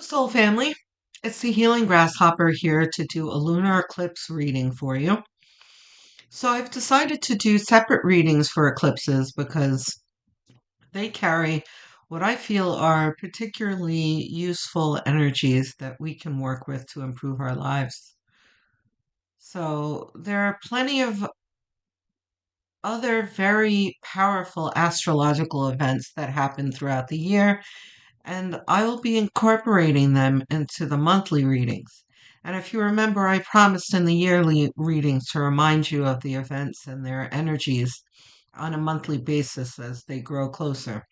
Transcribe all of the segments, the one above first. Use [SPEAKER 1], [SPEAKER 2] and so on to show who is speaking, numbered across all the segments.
[SPEAKER 1] Hello, Soul Family. It's the Healing Grasshopper here to do a lunar eclipse reading for you. So, I've decided to do separate readings for eclipses because they carry what I feel are particularly useful energies that we can work with to improve our lives. So, there are plenty of other very powerful astrological events that happen throughout the year, and I will be incorporating them into the monthly readings. And if you remember, I promised in the yearly readings to remind you of the events and their energies on a monthly basis as they grow closer.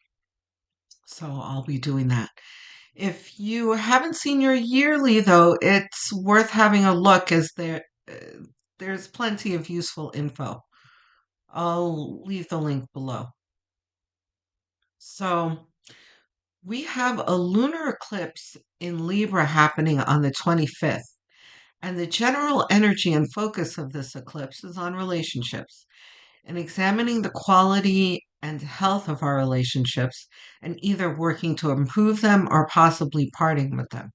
[SPEAKER 1] So I'll be doing that. If you haven't seen your yearly, though, it's worth having a look as there's plenty of useful info. I'll leave the link below. So, we have a lunar eclipse in Libra happening on the 25th, and the general energy and focus of this eclipse is on relationships and examining the quality and health of our relationships and either working to improve them or possibly parting with them.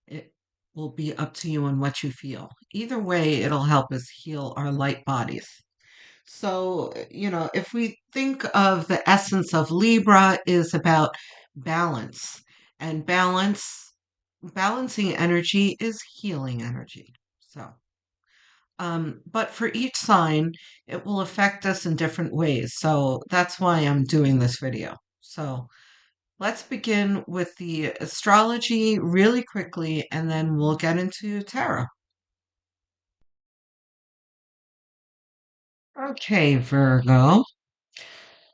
[SPEAKER 1] It will be up to you and what you feel. Either way, it'll help us heal our light bodies. So, if we think of the essence of Libra is about balance, and balancing energy is healing energy. So, but for each sign, it will affect us in different ways. So that's why I'm doing this video. So let's begin with the astrology really quickly, and then we'll get into tarot. Okay, Virgo.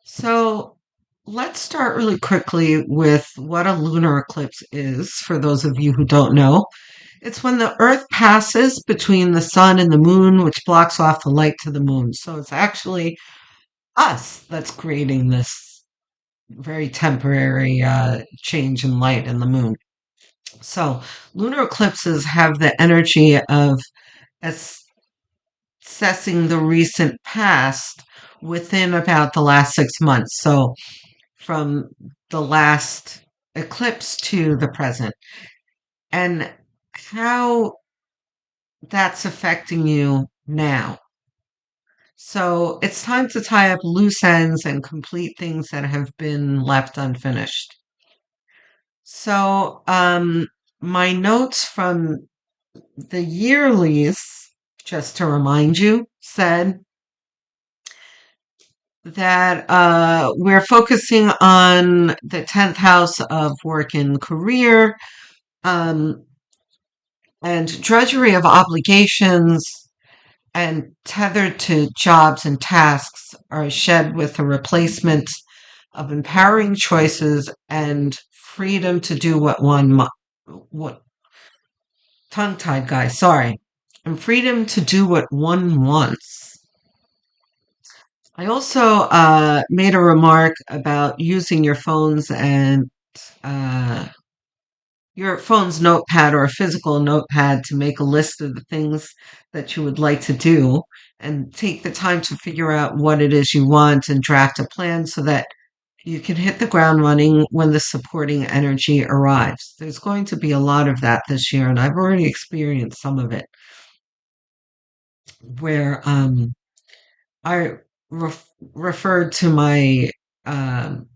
[SPEAKER 1] So let's start really quickly with what a lunar eclipse is for those of you who don't know. It's when the Earth passes between the sun and the moon, which blocks off the light to the moon. So it's actually us that's creating this very temporary change in light in the moon. So lunar eclipses have the energy of assessing the recent past within about the last 6 months. So from the last eclipse to the present, and how that's affecting you now. So it's time to tie up loose ends and complete things that have been left unfinished. So, my notes from the yearlies, just to remind you, said that we're focusing on the 10th house of work and career, um, and drudgery of obligations and tethered to jobs and tasks are shed with a replacement of empowering choices and freedom to do what tongue-tied guy, sorry, and freedom to do what one wants. I also made a remark about using uh, your phone's notepad or a physical notepad to make a list of the things that you would like to do and take the time to figure out what it is you want and draft a plan so that you can hit the ground running when the supporting energy arrives. There's going to be a lot of that this year, and I've already experienced some of it where I referred to um,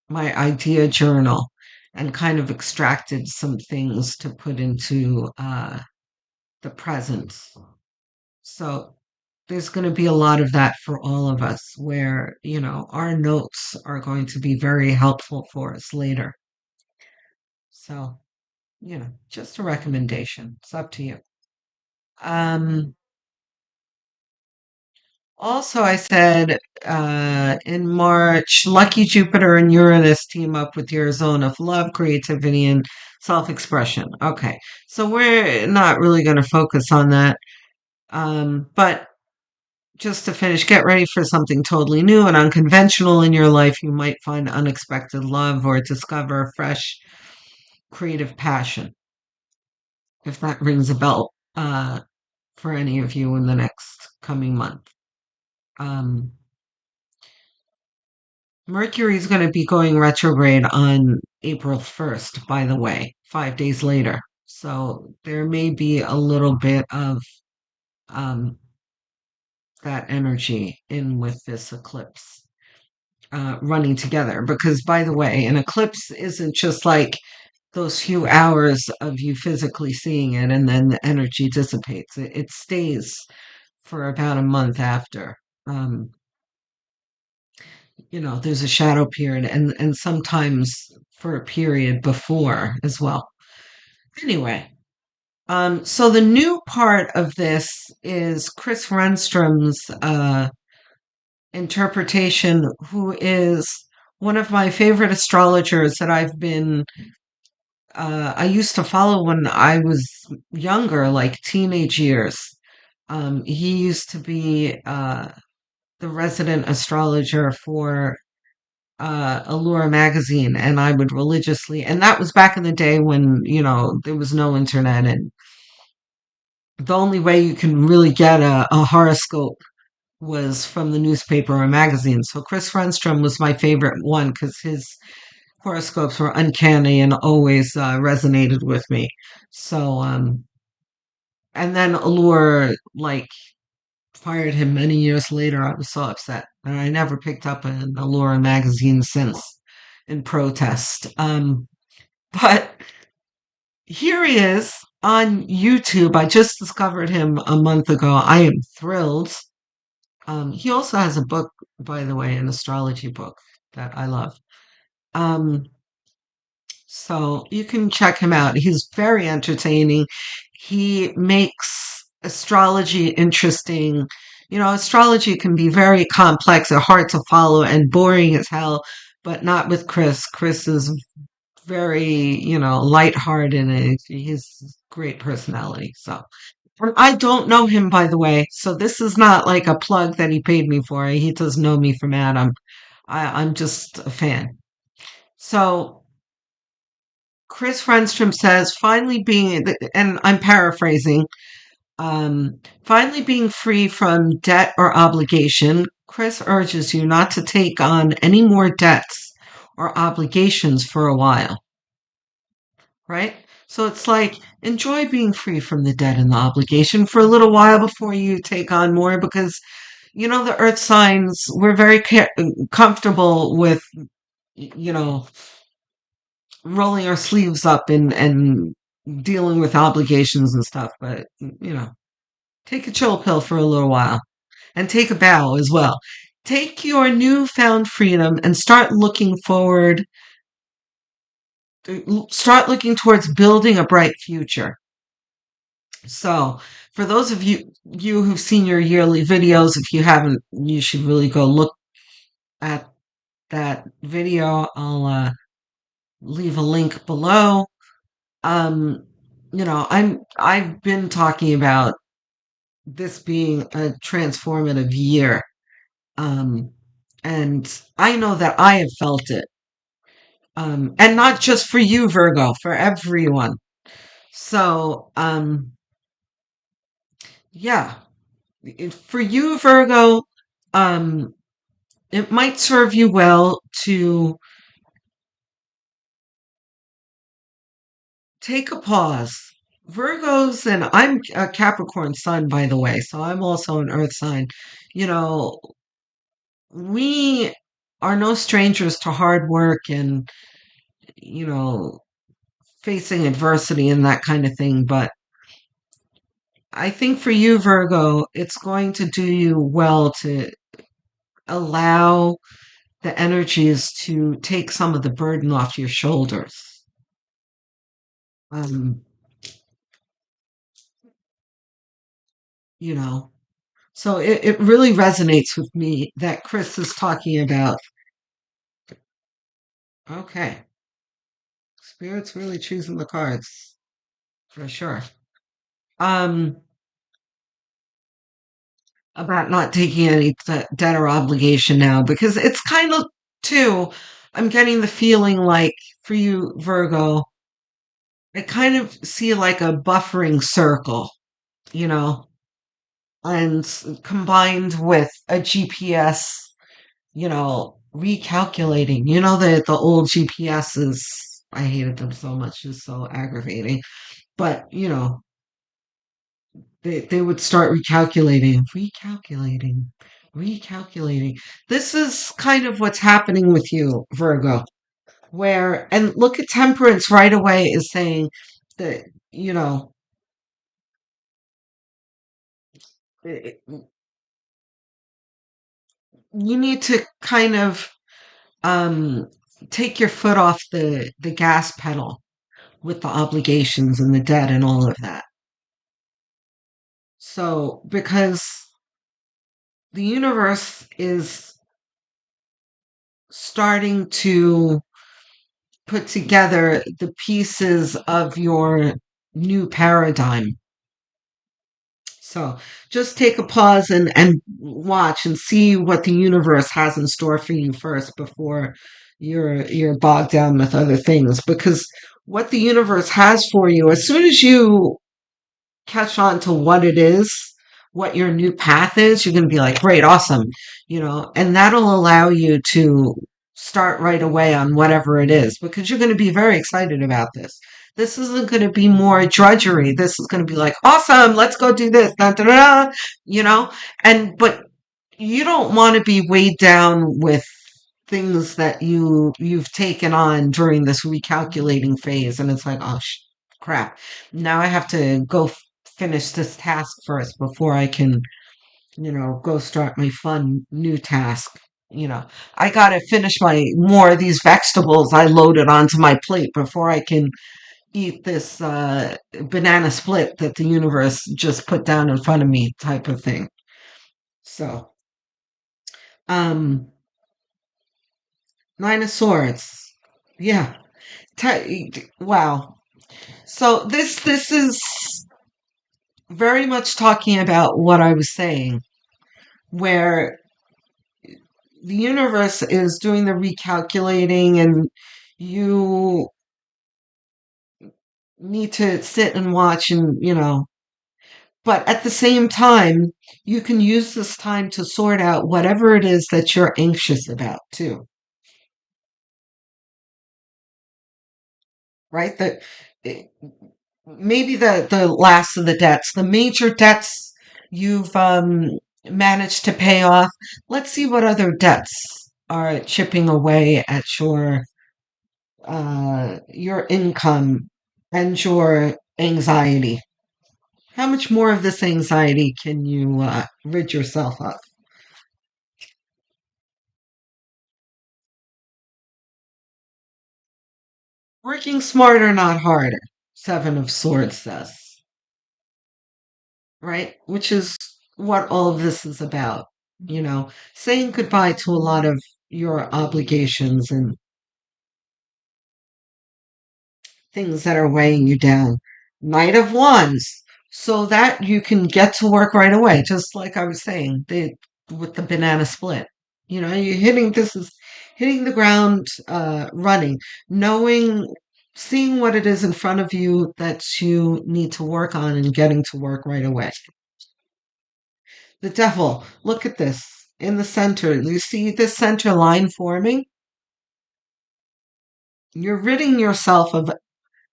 [SPEAKER 1] my idea journal and kind of extracted some things to put into the present. So there's going to be a lot of that for all of us where, our notes are going to be very helpful for us later. So, just a recommendation. It's up to you. Um, Also, I said in March, lucky Jupiter and Uranus team up with your zone of love, creativity, and self expression. Okay, so we're not really going to focus on that. But just to finish, get ready for something totally new and unconventional in your life. You might find unexpected love or discover fresh creative passion, if that rings a bell for any of you in the next coming month. Um, Mercury's going to be going retrograde on April 1st, by the way, 5 days later. So there may be a little bit of um, that energy in with this eclipse running together. Because, by the way, an eclipse isn't just like those few hours of you physically seeing it and then the energy dissipates. It stays for about a month after. Um, there's a shadow period and sometimes for a period before as well. Anyway, so the new part of this is Chris Renstrom's interpretation, who is one of my favorite astrologers that I used to follow when I was younger, like teenage years. He used to be the resident astrologer for Allure magazine, and I would religiously, and that was back in the day when, there was no internet, and the only way you can really get a horoscope was from the newspaper or magazine. So Chris Renstrom was my favorite one because his horoscopes were uncanny and always resonated with me. So, and then Allure, like, fired him many years later. I was so upset. And I never picked up an Allure magazine since in protest. But here he is on YouTube. I just discovered him a month ago. I am thrilled. He also has a book, by the way, an astrology book that I love. Um, so you can check him out. He's very entertaining. He makes astrology interesting. Astrology can be very complex and hard to follow and boring as hell, but not with Chris. Chris is very, lighthearted and he's great personality. So, and I don't know him, by the way. So this is not like a plug that he paid me for. He doesn't know me from Adam. I'm just a fan. So Chris Renstrom says, finally being, and I'm paraphrasing, finally being free from debt or obligation, Chris urges you not to take on any more debts or obligations for a while, right? So it's like, enjoy being free from the debt and the obligation for a little while before you take on more because, the earth signs, we're very comfortable with, you know, rolling our sleeves up and dealing with obligations and stuff. But, take a chill pill for a little while and take a bow as well. Take your newfound freedom and start looking towards building a bright future. So, for those of you who've seen your yearly videos, if you haven't, you should really go look at that video. I'll leave a link below. Um, I've been talking about this being a transformative year. Um, and I know that I have felt it. And not just for you, Virgo, for everyone. So, yeah, for you, Virgo, um, it might serve you well to take a pause. Virgos, and I'm a Capricorn sun, by the way, so I'm also an earth sign. You know, we are no strangers to hard work and, you know, facing adversity and that kind of thing. But I think for you, Virgo, it's going to do you well to allow the energies to take some of the burden off your shoulders. Um, you know, so it really resonates with me that Chris is talking about. Okay, Spirit's really choosing the cards for sure. Um, about not taking any debt or obligation now because it's kind of too. I'm getting the feeling like for you, Virgo, I kind of see like a buffering circle, you know, and combined with a GPS, recalculating. You know, the old GPSs, I hated them so much, just so aggravating. But, they would start recalculating. This is kind of what's happening with you, Virgo, where, and look at temperance right away is saying that, you know, it- you need to kind of um, take your foot off the gas pedal with the obligations and the debt and all of that. So, because the universe is starting to put together the pieces of your new paradigm. So just take a pause and watch and see what the universe has in store for you first before you're bogged down with other things. Because what the universe has for you, as soon as you catch on to what it is, what your new path is, you're going to be like, great, awesome, and that'll allow you to start right away on whatever it is because you're going to be very excited about this. This isn't going to be more drudgery. This is going to be like, awesome, let's go do this, da, da, da, da, but you don't want to be weighed down with things that you've taken on during this recalculating phase and it's like oh crap, now I have to go finish this task first before I can go start my fun new task. I gotta finish my more of these vegetables I loaded onto my plate before I can eat this banana split that the universe just put down in front of me type of thing. So um Nine of Swords. Yeah. Wow. So this is very much talking about what I was saying, where the universe is doing the recalculating and you need to sit and watch and, but at the same time, you can use this time to sort out whatever it is that you're anxious about too, right? That maybe the last of the debts, the major debts you've managed to pay off. Let's see what other debts are chipping away at your income and your anxiety. How much more of this anxiety can you rid yourself of? Working smarter, not harder. Seven of Swords says, right? Which is what all of this is about. Saying goodbye to a lot of your obligations and things that are weighing you down. Knight of Wands, so that you can get to work right away, just like I was saying, with the banana split. You're hitting this is hitting the ground running, knowing, seeing what it is in front of you that you need to work on and getting to work right away. The devil, look at this in the center. You see this center line forming? You're ridding yourself of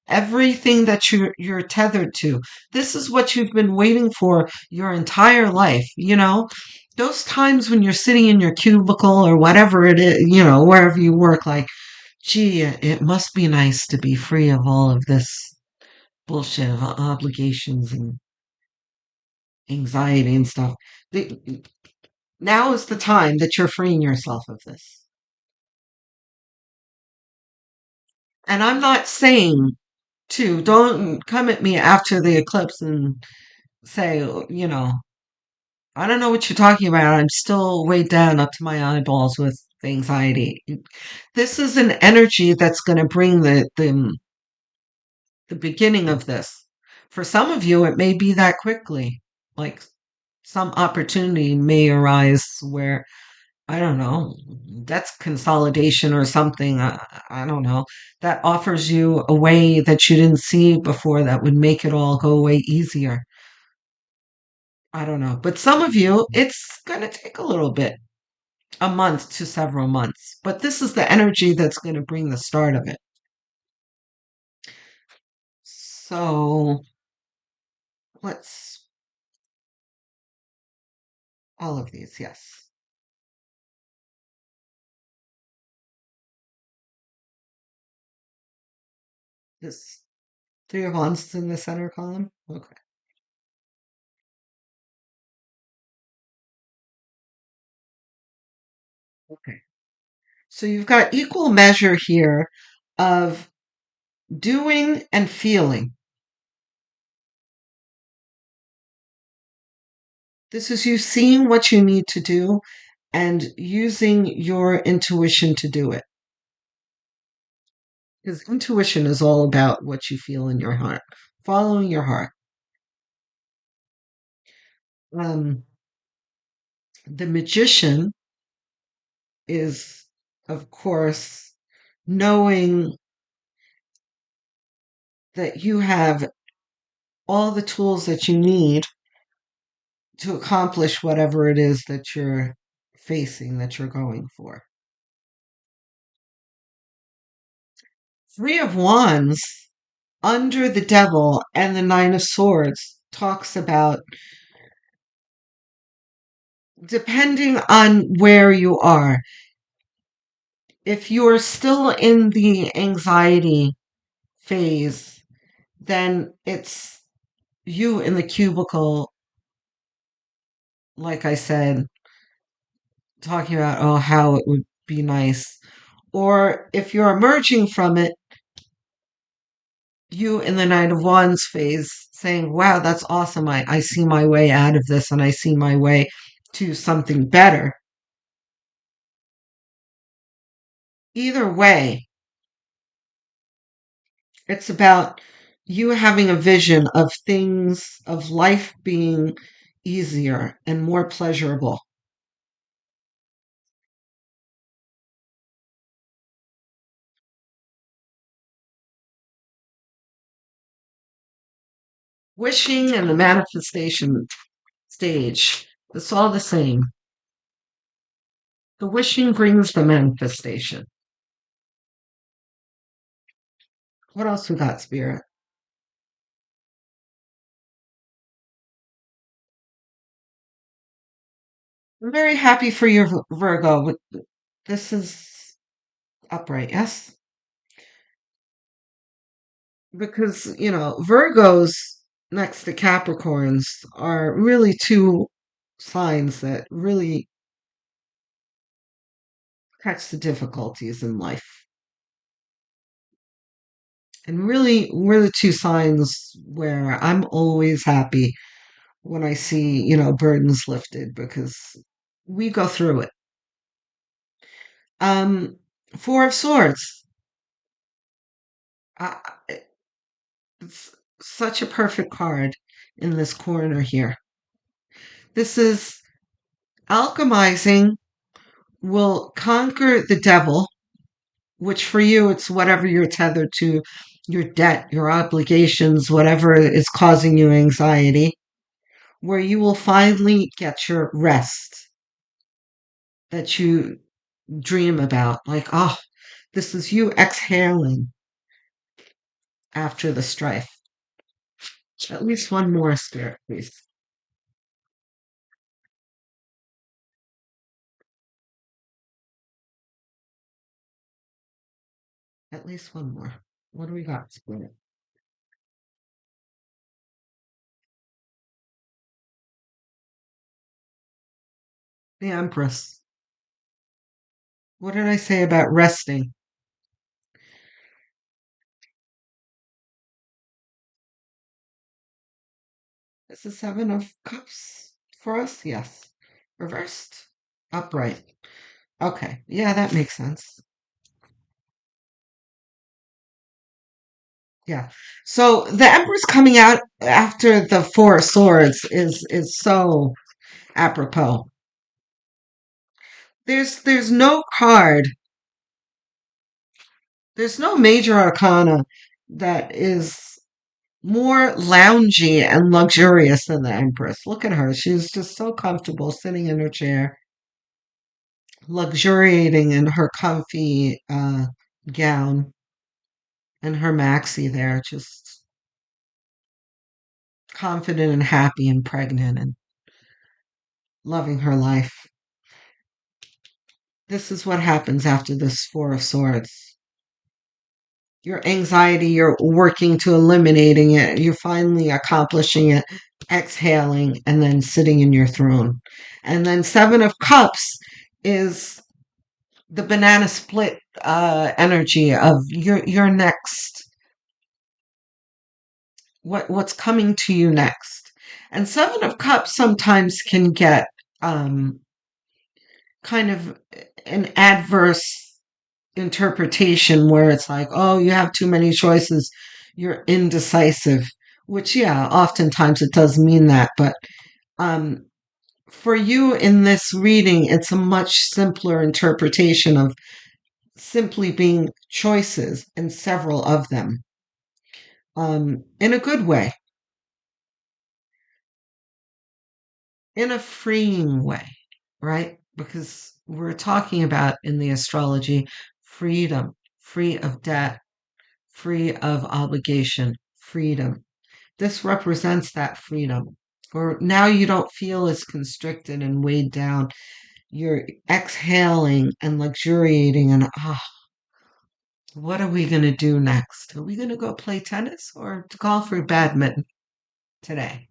[SPEAKER 1] everything that you're tethered to. This is what you've been waiting for your entire life, those times when you're sitting in your cubicle or whatever it is, wherever you work, like, gee, it must be nice to be free of all of this bullshit of obligations and anxiety and stuff. Now is the time that you're freeing yourself of this. And I'm not saying to, don't come at me after the eclipse and say, I don't know what you're talking about. I'm still weighed down up to my eyeballs with anxiety. This is an energy that's going to bring the beginning of this. For some of you, it may be that quickly. Like some opportunity may arise where, I don't know, that's consolidation or something. I don't know. That offers you a way that you didn't see before that would make it all go away easier. I don't know. But some of you, it's going to take a little bit. a month to several months. But this is the energy that's going to bring the start of it. So let's, all of these, yes. This Three of Wands in the center column. Okay. Okay. So you've got equal measure here of doing and feeling. This is you seeing what you need to do and using your intuition to do it. Because intuition is all about what you feel in your heart, following your heart. Um, the magician is, of course, knowing that you have all the tools that you need to accomplish whatever it is that you're facing, that you're going for. Three of Wands under the Devil and the Nine of Swords talks about, depending on where you are, if you're still in the anxiety phase, then it's you in the cubicle, like I said, talking about, oh, how it would be nice. Or if you're emerging from it, you in the Nine of Wands phase saying, wow, that's awesome. I see my way out of this and I see my way to something better. Either way, it's about you having a vision of things, of life being easier and more pleasurable. Wishing and the manifestation stage, it's all the same. The wishing brings the manifestation. What else we got, Spirit? I'm very happy for you, Virgo. This is upright, yes? Because, Virgos next to Capricorns are really two signs that really catch the difficulties in life. And really, we're the two signs where I'm always happy when I see, burdens lifted because we go through it. Um, Four of Swords. Uh, it's such a perfect card in this corner here. This is alchemizing will conquer the devil, which for you, it's whatever you're tethered to, your debt, your obligations, whatever is causing you anxiety, where you will finally get your rest that you dream about. Like, oh, this is you exhaling after the strife. At least one more, Spirit, please. At least one more. What do we got, Spirit? The Empress. What did I say about resting? Is the Seven of Cups for us? Yes. Reversed? Upright. Okay. Yeah, that makes sense. Yeah. So the Empress coming out after the Four of Swords is so apropos. There's no card, there's no major arcana that is more loungy and luxurious than the Empress. Look at her. She's just so comfortable sitting in her chair, luxuriating in her comfy gown and her maxi there, just confident and happy and pregnant and loving her life. This is what happens after this Four of Swords. Your anxiety, you're working to eliminating it. You're finally accomplishing it, exhaling, and then sitting in your throne. And then Seven of Cups is the banana split energy of your next, what's coming to you next. And Seven of Cups sometimes can get um, kind of an adverse interpretation where it's like, oh, you have too many choices, you're indecisive, which, yeah, oftentimes it does mean that. But um, for you in this reading, it's a much simpler interpretation of simply being choices and several of them in a good way, in a freeing way, right? Because we're talking about in the astrology freedom, free of debt, free of obligation, freedom. This represents that freedom. Or now you don't feel as constricted and weighed down. You're exhaling and luxuriating and what are we going to do next? Are we going to go play tennis or to golf or badminton today?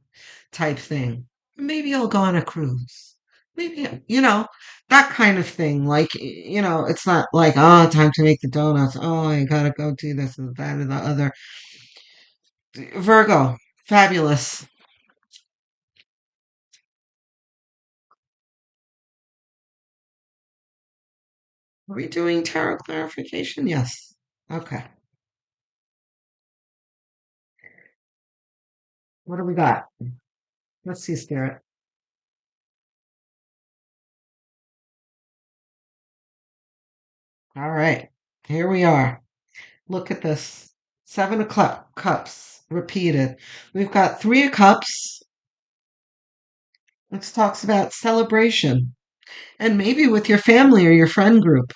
[SPEAKER 1] Type thing. Maybe I'll go on a cruise. Maybe, that kind of thing. Like, it's not like, oh, time to make the donuts. Oh, I gotta go do this and that and the other. Virgo, fabulous. Are we doing tarot clarification? Yes. Okay. What do we got? Let's see, Spirit. All right. Here we are. Look at this. Seven of cups repeated. We've got Three of Cups, which talks about celebration and maybe with your family or your friend group.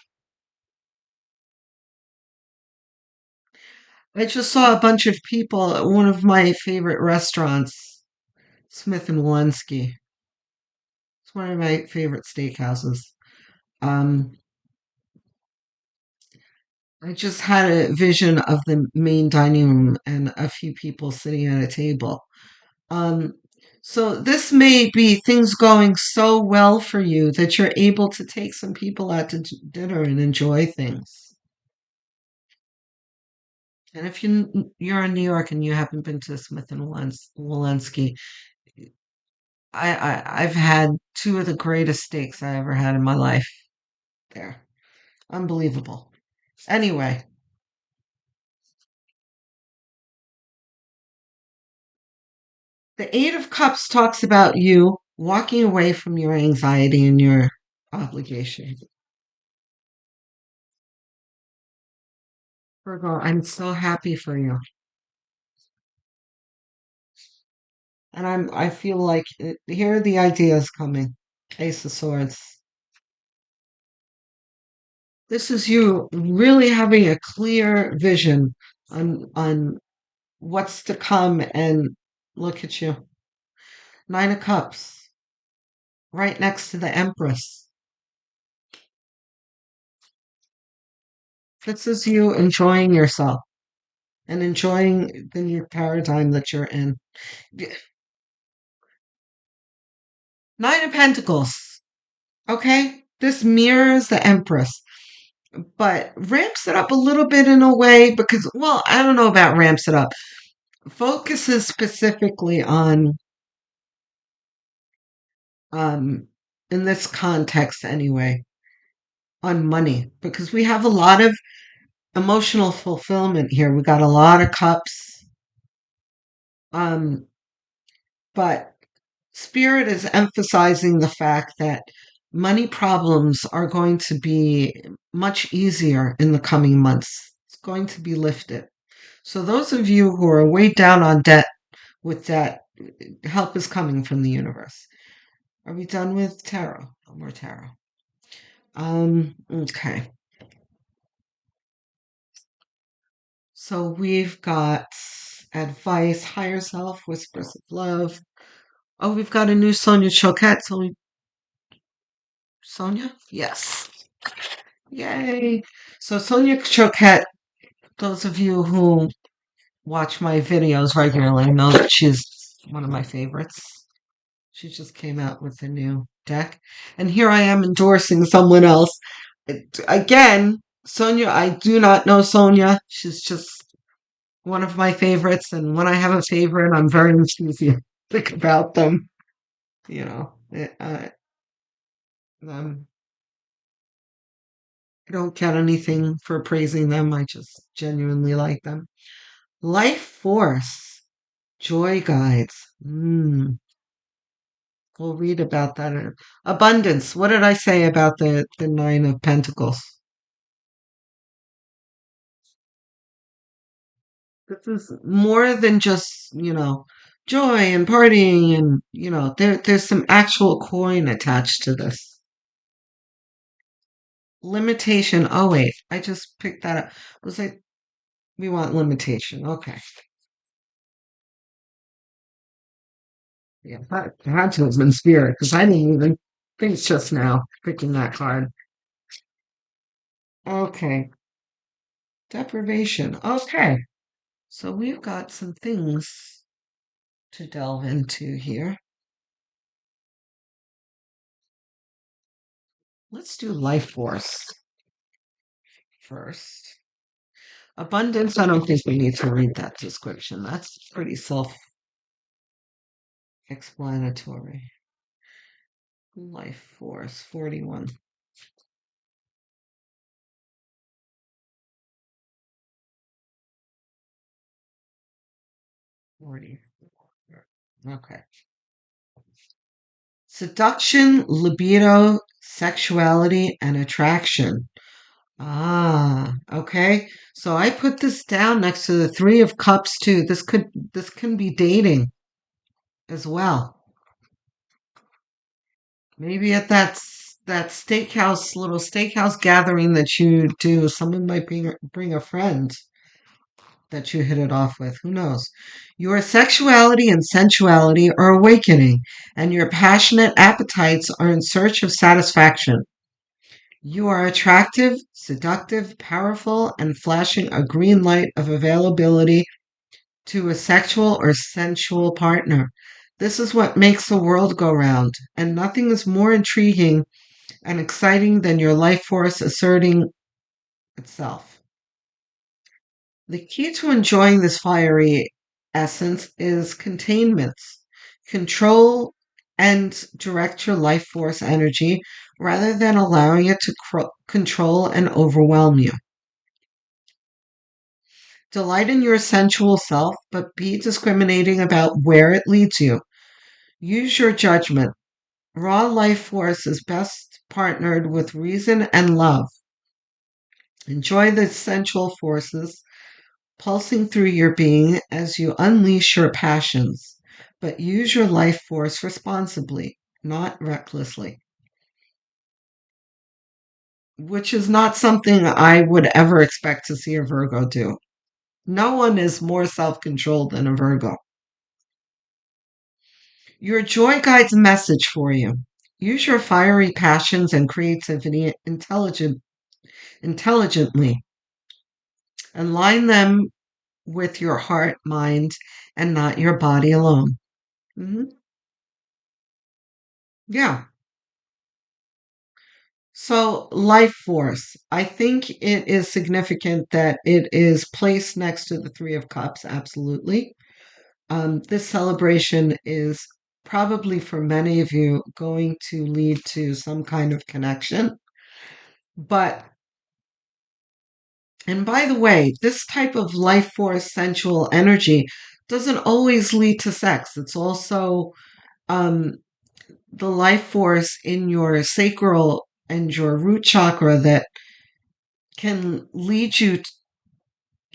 [SPEAKER 1] I just saw a bunch of people at one of my favorite restaurants, Smith and Walensky. It's one of my favorite steakhouses. Um, I just had a vision of the main dining room and a few people sitting at a table. Um, so this may be things going so well for you that you're able to take some people out to dinner and enjoy things. And if you're in New York and you haven't been to Smith and Walensky, I've had two of the greatest steaks I ever had in my life there. Unbelievable. Anyway, the Eight of Cups talks about you walking away from your anxiety and your obligation. Virgo, I'm so happy for you. And I feel like here are the ideas coming. Ace of Swords. This is you really having a clear vision on what's to come, and look at you. Nine of Cups, right next to the Empress. This is you enjoying yourself and enjoying the new paradigm that you're in. Nine of Pentacles. Okay? This mirrors the Empress, but ramps it up a little bit in a way because, well, I don't know about ramps it up. Focuses specifically on, um, in this context anyway, on money because we have a lot of emotional fulfillment here. We got a lot of cups, um, but Spirit is emphasizing the fact that money problems are going to be much easier in the coming months. It's going to be lifted. So, those of you who are weighed down on debt with that, help is coming from the universe. Are we done with tarot? No more tarot. Okay. So we've got advice, higher self, whispers of love. Oh, we've got a new Sonia Choquette. So Sonia? Yes. Yay. So Sonia Choquette, those of you who watch my videos regularly know that she's one of my favorites. She just came out with a new deck. And here I am endorsing someone else. Again, Sonia, I do not know Sonia. She's just one of my favorites. And when I have a favorite, I'm very enthusiastic about them. You know, um, I don't get anything for praising them. I just genuinely like them. Life Force, Joy Guides. We'll read about that. Abundance. What did I say about the Nine of Pentacles? This is more than just, joy and partying and, there's some actual coin attached to this. Limitation. Oh, wait. I just picked that up. Was I? We want limitation. Okay. Yeah, that had to have been spirit because I didn't even think just now picking that card. Okay. Deprivation. Okay. So we've got some things to delve into here. Let's do life force first. Abundance, I don't think we need to read that description. That's pretty self explanatory. Life force 41. 40. Okay. Seduction, libido, sexuality, and attraction. Ah, okay. So I put this down next to the Three of Cups too. This can be dating as well. Maybe at that steakhouse, little steakhouse gathering that you do, someone might bring a friend that you hit it off with. Who knows? Your sexuality and sensuality are awakening, and your passionate appetites are in search of satisfaction. You are attractive, seductive, powerful, and flashing a green light of availability to a sexual or sensual partner. This is what makes the world go round, and nothing is more intriguing and exciting than your life force asserting itself. The key to enjoying this fiery essence is containments. Control and direct your life force energy rather than allowing it to control and overwhelm you. Delight in your sensual self, but be discriminating about where it leads you. Use your judgment. Raw life force is best partnered with reason and love. Enjoy the sensual forces pulsing through your being as you unleash your passions, but use your life force responsibly, not recklessly, which is not something I would ever expect to see a Virgo do. No one is more self controlled than a Virgo. Your joy guides message for you. Use your fiery passions and creativity intelligently. Align them with your heart, mind, and not your body alone. Yeah. So, life force. I think it is significant that it is placed next to the Three of Cups, absolutely. This celebration is probably for many of you going to lead to some kind of connection. But, and by the way, this type of life force, sensual energy doesn't always lead to sex. It's also um, the life force in your sacral and your root chakra that can lead you,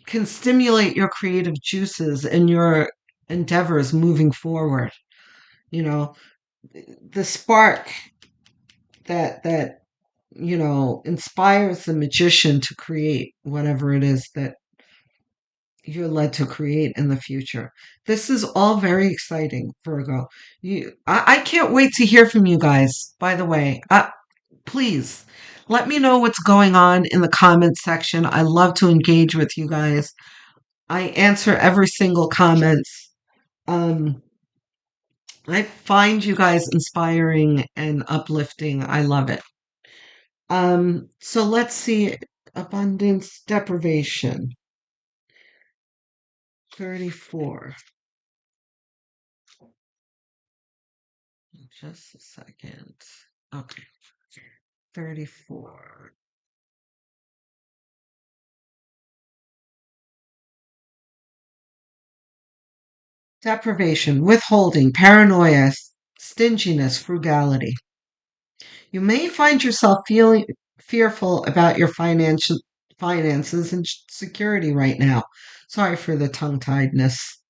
[SPEAKER 1] can stimulate your creative juices and your endeavors moving forward. You know, the spark that inspires the magician to create whatever it is that you're led to create in the future. This is all very exciting, Virgo. I can't wait to hear from you guys, by the way. Please let me know what's going on in the comments section. I love to engage with you guys. I answer every single comment. Um, I find you guys inspiring and uplifting. I love it. So let's see. Abundance deprivation. 34. Just a second. Okay. 34. Deprivation, withholding, paranoia, stinginess, frugality. You may find yourself feeling fearful about your financial finances and security right now. Sorry for the tongue-tiedness.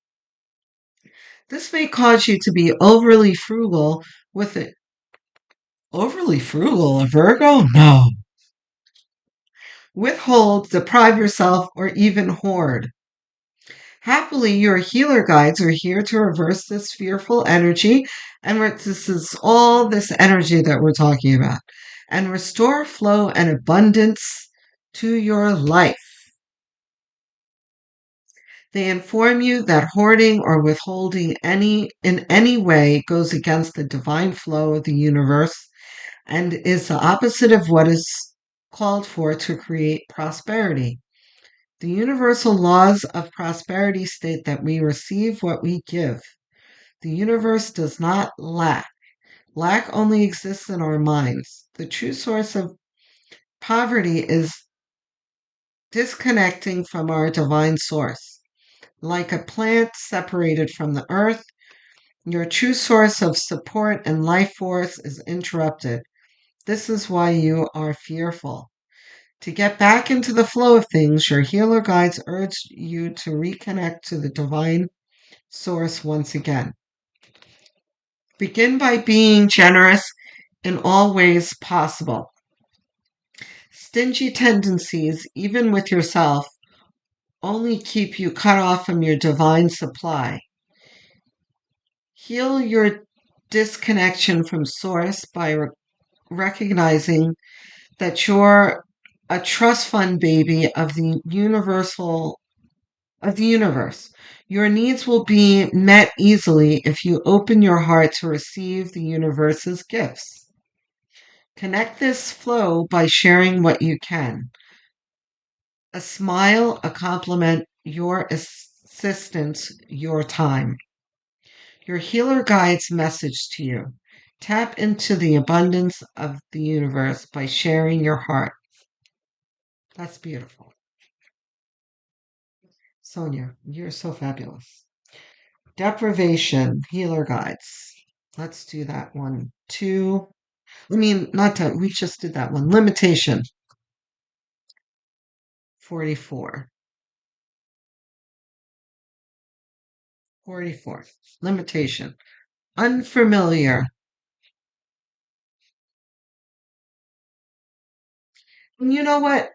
[SPEAKER 1] This may cause you to be overly frugal with it. Overly frugal, a Virgo? No. Withhold, deprive yourself, or even hoard. Happily, your healer guides are here to reverse this fearful energy, and this is all this energy that we're talking about, and restore flow and abundance to your life. They inform you that hoarding or withholding in any way goes against the divine flow of the universe and is the opposite of what is called for to create prosperity. The universal laws of prosperity state that we receive what we give. The universe does not lack. Lack only exists in our minds. The true source of poverty is disconnecting from our divine source. Like a plant separated from the earth, your true source of support and life force is interrupted. This is why you are fearful. To get back into the flow of things, your healer guides urge you to reconnect to the divine source once again. Begin by being generous in all ways possible. Stingy tendencies, even with yourself, only keep you cut off from your divine supply. Heal your disconnection from source by recognizing that you're a trust fund baby of the universe. Your needs will be met easily if you open your heart to receive the universe's gifts. Connect this flow by sharing what you can. A smile, a compliment, your assistance, your time. Your healer guides message to you. Tap into the abundance of the universe by sharing your heart. That's beautiful. Sonia, you're so fabulous. Deprivation, healer guides. Let's do that one. Not that, we just did that one. Limitation, 44. 44. Limitation. Unfamiliar. And you know what?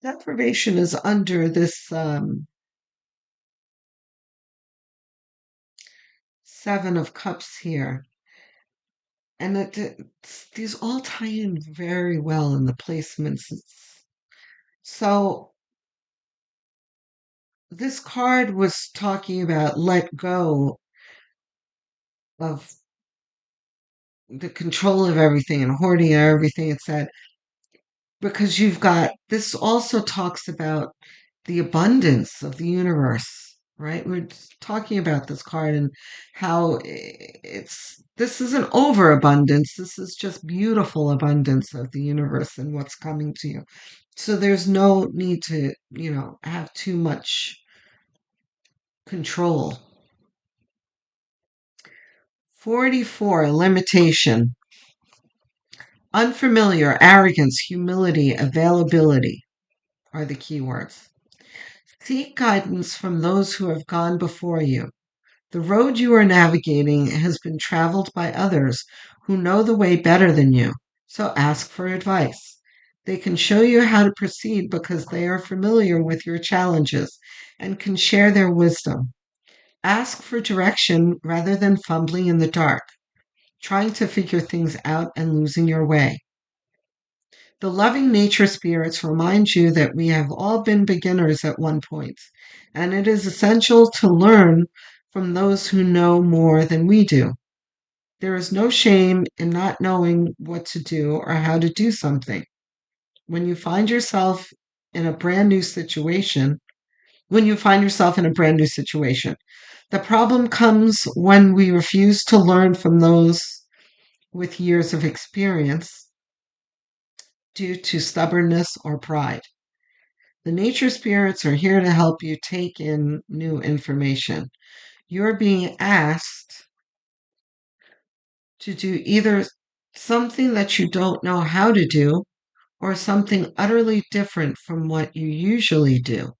[SPEAKER 1] Deprivation is under this Seven of Cups here. And these all tie in very well in the placements. So this card was talking about let go of the control of everything and hoarding everything. It said, because this also talks about the abundance of the universe, right? We're talking about this card and how this isn't overabundance. This is just beautiful abundance of the universe and what's coming to you. So there's no need to, have too much control. 44, limitation. Unfamiliar, arrogance, humility, availability are the key words. Seek guidance from those who have gone before you. The road you are navigating has been traveled by others who know the way better than you, so ask for advice. They can show you how to proceed because they are familiar with your challenges and can share their wisdom. Ask for direction rather than fumbling in the dark, trying to figure things out and losing your way. The loving nature spirits remind you that we have all been beginners at one point, and it is essential to learn from those who know more than we do. There is no shame in not knowing what to do or how to do something. When you find yourself in a brand new situation, when you find yourself in a brand new situation, the problem comes when we refuse to learn from those with years of experience due to stubbornness or pride. The nature spirits are here to help you take in new information. You're being asked to do either something that you don't know how to do or something utterly different from what you usually do.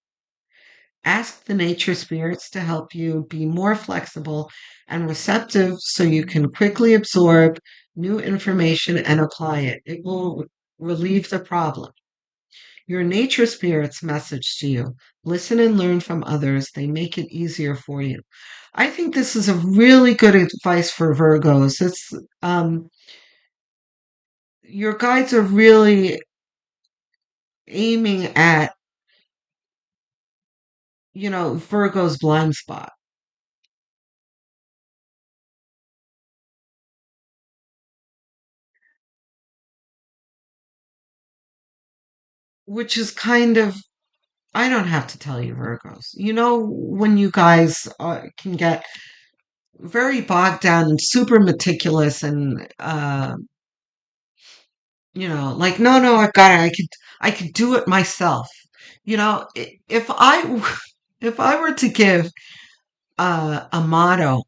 [SPEAKER 1] Ask the nature spirits to help you be more flexible and receptive so you can quickly absorb new information and apply it. It will relieve the problem. Your nature spirit's message to you: listen and learn from others. They make it easier for you. I think this is a really good advice for Virgos. It's your guides are really aiming at, Virgo's blind spot, which is kind of, I don't have to tell you, Virgos. You know, when you guys can get very bogged down and super meticulous and, like, no, no, I got it. I could do it myself. If if I were to give a motto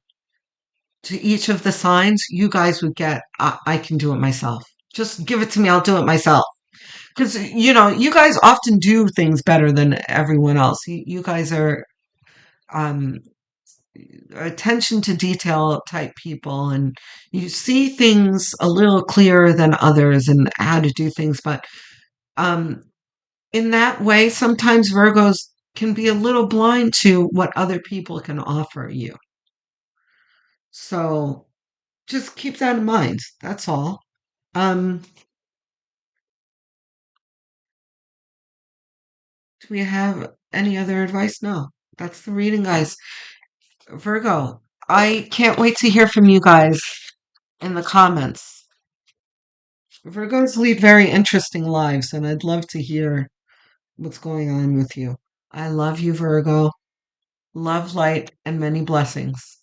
[SPEAKER 1] to each of the signs, you guys would get, I can do it myself. Just give it to me. I'll do it myself. Because, you guys often do things better than everyone else. You guys are um, attention to detail type people, and you see things a little clearer than others and how to do things. But um, in that way, sometimes Virgos can be a little blind to what other people can offer you. So just keep that in mind. That's all. Um, do we have any other advice? No. That's the reading, guys. Virgo, I can't wait to hear from you guys in the comments. Virgos lead very interesting lives, and I'd love to hear what's going on with you. I love you, Virgo. Love, light, and many blessings.